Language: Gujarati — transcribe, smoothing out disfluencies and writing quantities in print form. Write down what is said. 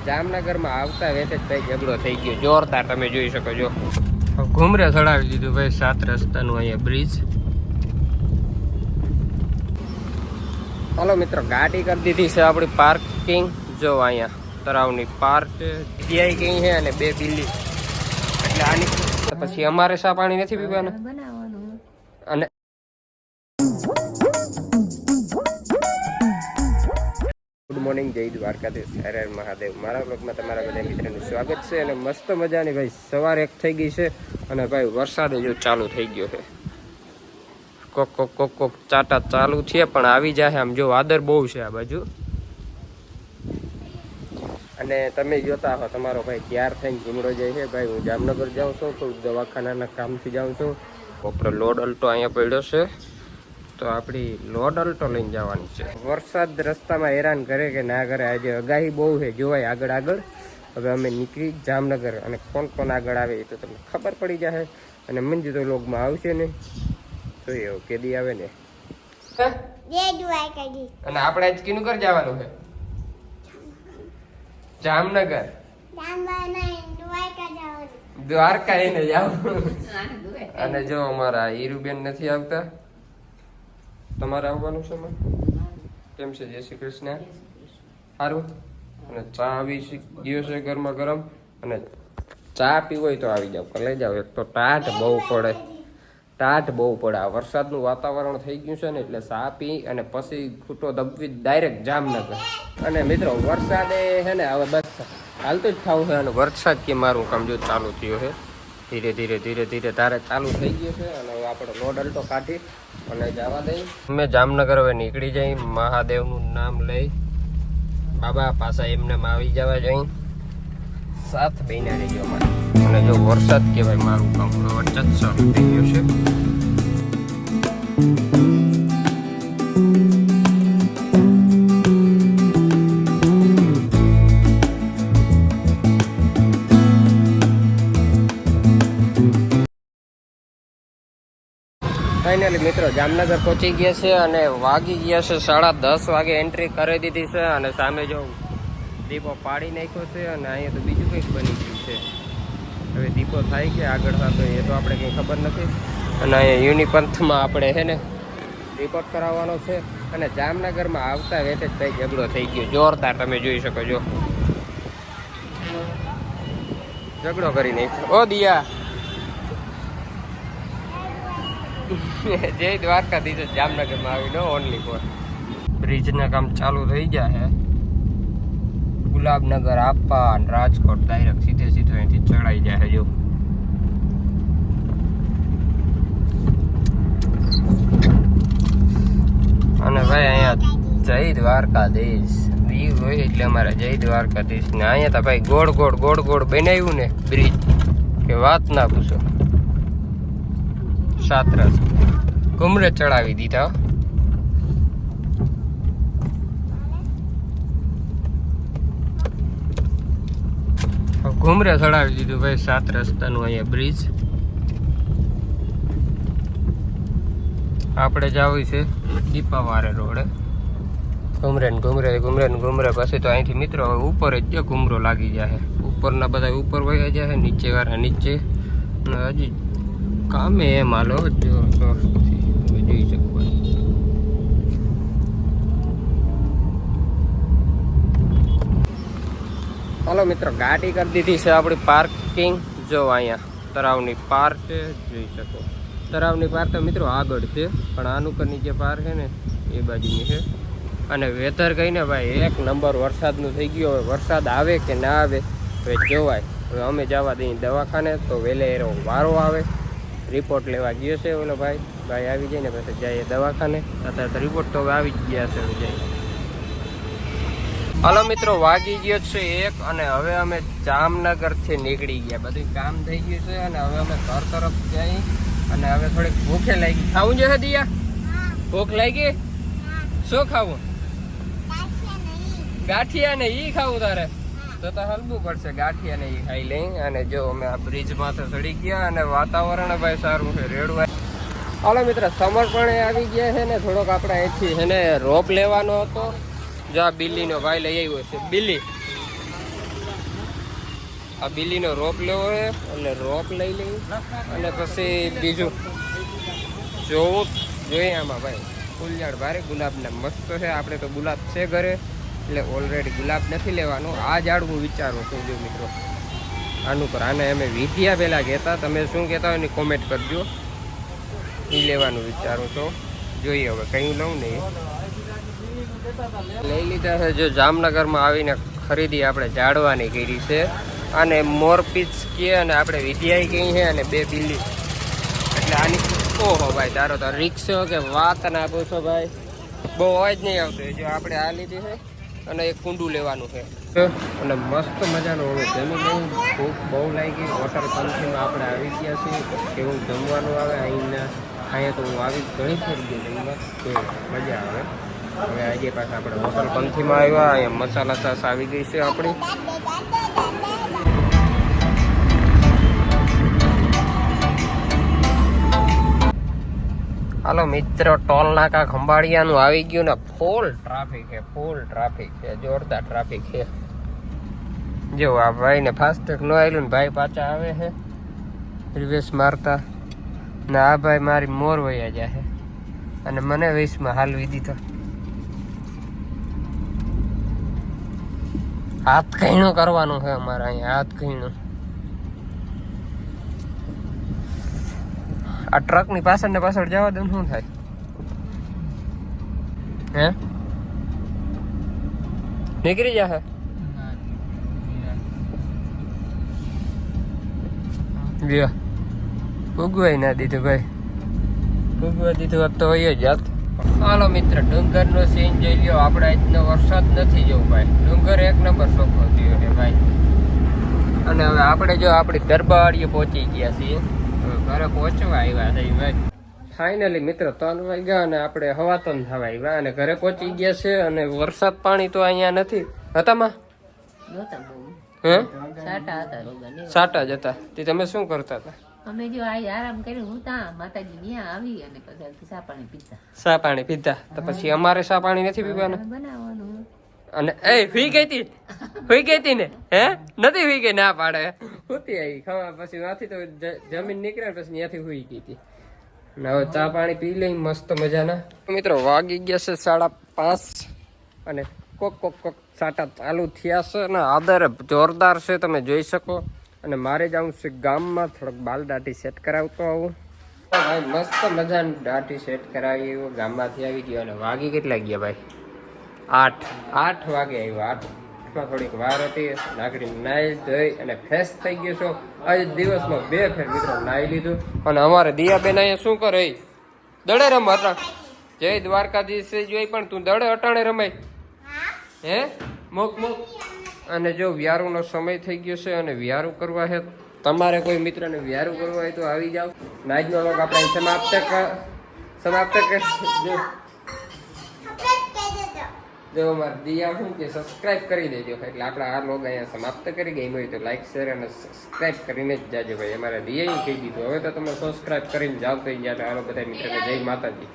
જામનગરમાં આવતા વેત જ ભાઈ ઝઘડો થઈ ગયો જોરદાર, તમે જોઈ શકો છો. ઘુમરે ચડાવી દીધું ભાઈ 7 રસ્તાનું અહીંયા બ્રિજ. હાલો મિત્રો, ગાડી કરી દીધી છે આપણી પાર્કિંગ. જો અહીંયા તળાવની પાર્ક પીઆઈ કઈ છે અને 2 બિલ્લી. એટલે આની પછી અમારે શા પાણી નથી પીવાના. અને ગુડ મોર્નિંગ, જય દ્વારકાધીશ, હર હર મહાદેવ. મારા બ્લોગમાં તમારા બધા મિત્રોનું સ્વાગત છે. અને મસ્ત મજાની ભાઈ સવાર 1 થઈ ગઈ છે અને ભાઈ વરસાદ જો ચાલુ થઈ ગયો છે. કોક કોક કોક કોક ચાટા ચાલુ છે પણ આવી જાય આમ. જો વાદર બહુ છે આ બાજુ. અને તમે જોતા હો તમારો ભાઈ તૈયાર થઈને ઘૂમરો જાય છે. ભાઈ હું જામનગર જાઉં છું, થોડુંક દવાખાનાના કામથી જાઉં છું. બપોરે લોડ અલ્ટો અહીંયા પડ્યો છે તો આપણી લોડ અલ્ટો લઈને જવાની છે. વરસાદ રસ્તામાં હેરાન કરે કે ના કરે, આજે આગાહી બહુ છે જોવાય આગળ આગળ. હવે અમે નીકળી જામનગર અને કોણ કોણ આગળ આવે એ તો તમને ખબર પડી જશે. અને મંજુ તો લોગમાં આવશે ને તો એવું કેદી આવે ને. અને આપણે આજ કિનું ઘર જવાનું છે? જામનગર. દ્વારકા એને જાવ. અને જો અમારા હીરુબેન નથી આવતા, તમારે આવવાનું છે? કેમ છે? જય શ્રી કૃષ્ણ. સારું. અને ચા આવી ગયો છે ગરમા ગરમ. અને ચા પીવો હોય તો આવી જાવ, લઈ જાવ. એક તો ટાઢ બહુ પડે, ટાઢ બહુ પડે. આ વરસાદનું વાતાવરણ થઈ ગયું છે ને એટલે ચા પી અને પછી ખૂટો દબવી ડાયરેક્ટ જામનગર. અને મિત્રો વરસાદે છે ને હવે બસ હાલતું જ થવું છે. અને વરસાદ કે મારું કામ જો ચાલુ થયું છે ધીરે ધીરે ધીરે ધીરે તારે ચાલુ થઈ ગયું છે. અને હવે આપણે લોડ અલ્ટો કાઢી અને જવા દઈ. અમે જામનગર હવે નીકળી જઈ, મહાદેવનું નામ લઈ. બાબા પાછા એમને આવી જવા જઈ. સાથ બહેના રહી ગયો મારે. અને જો વરસાદ કહેવાય મારું કામ વરસાદ ચાલુ થઈ ગયો છે. ફાઇનલી મિત્રો જામનગર પહોંચી ગયા છે અને વાગી ગયા છે 10:30 વાગે. એન્ટ્રી કરી દીધી છે અને સામે જો દીપો પાડી નાખ્યો છે. અને અહીંયા તો બીજું કંઈક બની ગયું છે. હવે દીપો થાય કે આગળ થતો એ તો આપણે કંઈ ખબર નથી. અને અહીંયા યુનિપંથમાં આપણે છે ને રિપોર્ટ કરાવવાનો છે. અને જામનગરમાં આવતા વેત જ ભાઈ ઝઘડો થઈ ગયો જોરદાર, તમે જોઈ શકો છો. ઝઘડો કરી નાખ્યો. ઓ દિયા, જય દ્વારકાધીશ. જામનગરમાં આવીને ઓનલી ફોર બ્રિજના કામ ચાલુ થઈ ગયા છે. ગુલાબનગર આપા અને રાજકોટ ડાયરેક્ટ સીધે સીધો અહીંથી ચડાઈ જાય. જો અને ભાઈ અહીંયા જય દ્વારકાધીશ વ્યૂ હોય એટલે અમારે જય દ્વારકાધીશ. ને અહીંયા તો ભાઈ ગોળ ગોળ ગોળ ગોળ બનાવ્યું ને બ્રિજ કે વાત ના પૂછો. 7 રસ્તા ઘુમરે ચડાવી દીધા. ઘુમરે ચડાવી દીધું ભાઈ 7 રસ્તાનું અહીંયા બ્રિજ. આપણે જવું છે દીપાવારે રોડે. ઘુમરે ને ઘુમરે ઘુમરે ને ઘુમરે પછી તો અહીંથી મિત્રો હવે ઉપર જ જો ઘુમરો લાગી જાય. ઉપરના બધા ઉપર વયા જાય, નીચે વાળા નીચે. અને હજી કામે એમ હાલો જોઈ શકો. હાલો મિત્રો, ગાડી કરી દીધી છે આપણી પાર્કિંગ. જો અહીંયા તળાવની પાર્ક છે, જોઈ શકો. તળાવની પાર્ક તો મિત્રો આગળ છે પણ આનું કરની જે પાર્ક છે ને એ બાજુની છે. અને વેધર કહીને ભાઈ 1 નંબર વરસાદનું થઈ ગયું. હવે વરસાદ આવે કે ના આવે હવે જોવાય. હવે અમે જવા દઈએ દવાખાને તો વહેલે એનો વારો આવે. રિપોર્ટ લેવા ગયો છે ઓલો ભાઈ આવી જાય ને પછી જઈએ દવાખાને. અત્યારે તો રિપોર્ટ તો હવે આવી જ ગયા છે. હવે જઈએ. હાલો મિત્રો, વાગી ગયો છે 1 અને હવે અમે જામનગરથી નીકળી ગયા. બધું કામ થઈ ગયું છે અને હવે અમે ઘર તરફ જઈ. અને હવે થોડીક ભૂખે લાગી. ખાવું છે દિયા? ભૂખ લાગી? શું ખાવું? ગાંઠિયા ને ઈ ખાવું તારે? તો હલવું પડશે. ગાંઠિયા ને ઈ ખાઈ લઈ. અને જો અમે આ બ્રિજ માથે ચડી ગયા અને વાતાવરણ ભાઈ સારું છે, રેડવા. હાલો મિત્રો, સમર પણ આવી ગયા છે ને થોડોક આપણે અહીંથી છે ને રોપ લેવાનો હતો. જો આ બિલ્લીનો ભાઈ લઈ આવ્યો છે. બિલ્લી આ બિલીનો રોપ લેવો છે એટલે રોપ લઈ લઈએ અને પછી બીજું જોવું જોઈએ આમાં ભાઈ. ફૂલઝાડ ભારે ગુલાબના મસ્ત છે. આપણે તો ગુલાબ છે ઘરે એટલે ઓલરેડી ગુલાબ નથી લેવાનું. આ ઝાડ હું વિચારું છું જો મિત્રો આનું પર. આને અમે વિધિયા પહેલાં કહેતા. તમે શું કહેતા હોય એની કોમેન્ટ કરજો. એ લેવાનું વિચારું છું. જોઈએ હવે કયું લઉં ને. લઈ લીધા છે. જો જામનગરમાં આવીને ખરીદી આપણે ઝાડવાની કરી છે. અને મોરપીચ કહે અને આપણે વિધિયાઈ કહી છે અને 2 બિલ્લી એટલે આની. ઓહો ભાઈ તારો તો રિક્ષો કે વાત ના પૂછો ભાઈ. બહુ અવાજ નહીં આવતો. જો આપણે આ લીધી છે અને એક કુંડું લેવાનું છે અને મસ્ત મજાનું હવે જમી લઈ. ભૂખ બહુ લાગી. વોટર પંચીમાં આપણે આવી ગયા છીએ. કેવું જમવાનું આવે અહીંયા તો હું આવી ઘણી ફરી ગઈ જમવા. તો મજા આવે. હવે આજે પાછા આપણે હોટલ પંથીમાં આવ્યા. અહીંયા મસાલા સાસ આવી ગઈ છે આપણી. હાલો મિત્રો, ટોલ નાકા ખંભાળિયાનું આવી ગયું ને ફૂલ ટ્રાફિક છે. ફૂલ ટ્રાફિક છે. જોરદાર ટ્રાફિક છે. જો આ ભાઈ ને ફાસ્ટેગ ન આવેલું ને ભાઈ પાછા આવે છે રિવેસ મારતા ને. આ ભાઈ મારી મોર વયા જાય અને મને વેસમાં હાલવી દીધો. હાથ કહીણું કરવાનું છે અમારે અહીંયા. હાથ કહીણું. આ ટ્રક ની પાછળ ને પાછળ જવા દે શું થાય હે? નીકળી જશે. ઉગવાય ના દીધું ભાઈ. ઉગવા દીધું હોત તો હોય જ જાત. હાલો મિત્ર, ડુંગર નો સીન જોઈ લ્યો. આપણે આજનો વરસાદ નથી જોવું ભાઈ. ડુંગર 1 નંબર ચોખ્ખો થયો છે ભાઈ. અને હવે આપણે જો આપણી દરબારીએ પહોંચી ગયા છીએ. ઘરે પહોંચવા આવ્યા છે ભાઈ. ફાઇનલી મિત્ર 3 વાગ્યા અને આપણે હવા 3 થવા આવ્યા અને ઘરે પહોંચી ગયા છે. અને વરસાદ પાણી તો અહીંયા નથી હતામાં. હે સાટા જ હતા. તે તમે શું કરતા હતા? અમે જો આરામ કર્યો હું તા માતાજી ત્યાં આવી અને પછી ચા પાણી પીતા. ચા પાણી પીતા તો પછી અમારે ચા પાણી નથી પીવાનું બનાવવાનું. અને એ હુઈ ગઈ હતી ને હે? નથી હુઈ ગઈ. ના પાડે હોતી આવી ખાવા. પછી ત્યાંથી તો જમીન નીકળ્યા પછી ત્યાંથી હુઈ ગઈ હતી. હવે ચા પાણી પી લઈ મસ્ત મજાના. મિત્રો વાગી ગયા છે 5:30 અને કોક સાટા ચાલુ થયા છે ને આદર જોરદાર છે તમે જોઈ શકો. અને મારે જવું છે ગામમાં થોડોક બાલ દાઢી સેટ કરાવતો આવું ભાઈ. મસ્ત મજાની દાઢી સેટ કરાવી ગામમાંથી આવી ગયો. અને વાગી કેટલા ગયા ભાઈ? 8 વાગે આવ્યો. 8માં થોડીક વાર હતી. નાગરી નાઈ ધોઈ અને ફ્રેશ થઈ ગયો છો. આજે દિવસમાં 2 ફેર મિત્રો નાઈ લીધું. અને અમારે દિયાબેન અહીંયા શું કરે? દડે રમ અટાણ. જય દ્વારકાધીશ જોઈ પણ તું દડે અટાણે રમાય હે? મોક. અને જો વ્યારુનો સમય થઈ ગયો છે અને વ્યારું કરવા છે. તમારે કોઈ મિત્રને વ્યારું કરવા હોય તો આવી જાઓ. આજનો લોક આપણે સમાપ્ત જો અમારે દિયા શું કે સબસ્ક્રાઇબ કરી દેજો. એટલે આપણે આ લોગ અહીંયા સમાપ્ત કરી. ગઈ હોય તો લાઈક શેર અને સબસ્ક્રાઇબ કરીને જ જાજો ભાઈ. અમારે દિયાએ કહી દીધું હવે તો તમે સબસ્ક્રાઇબ કરીને જાવ તો ગયા. હાલો બધા મિત્રોને જય માતાજી.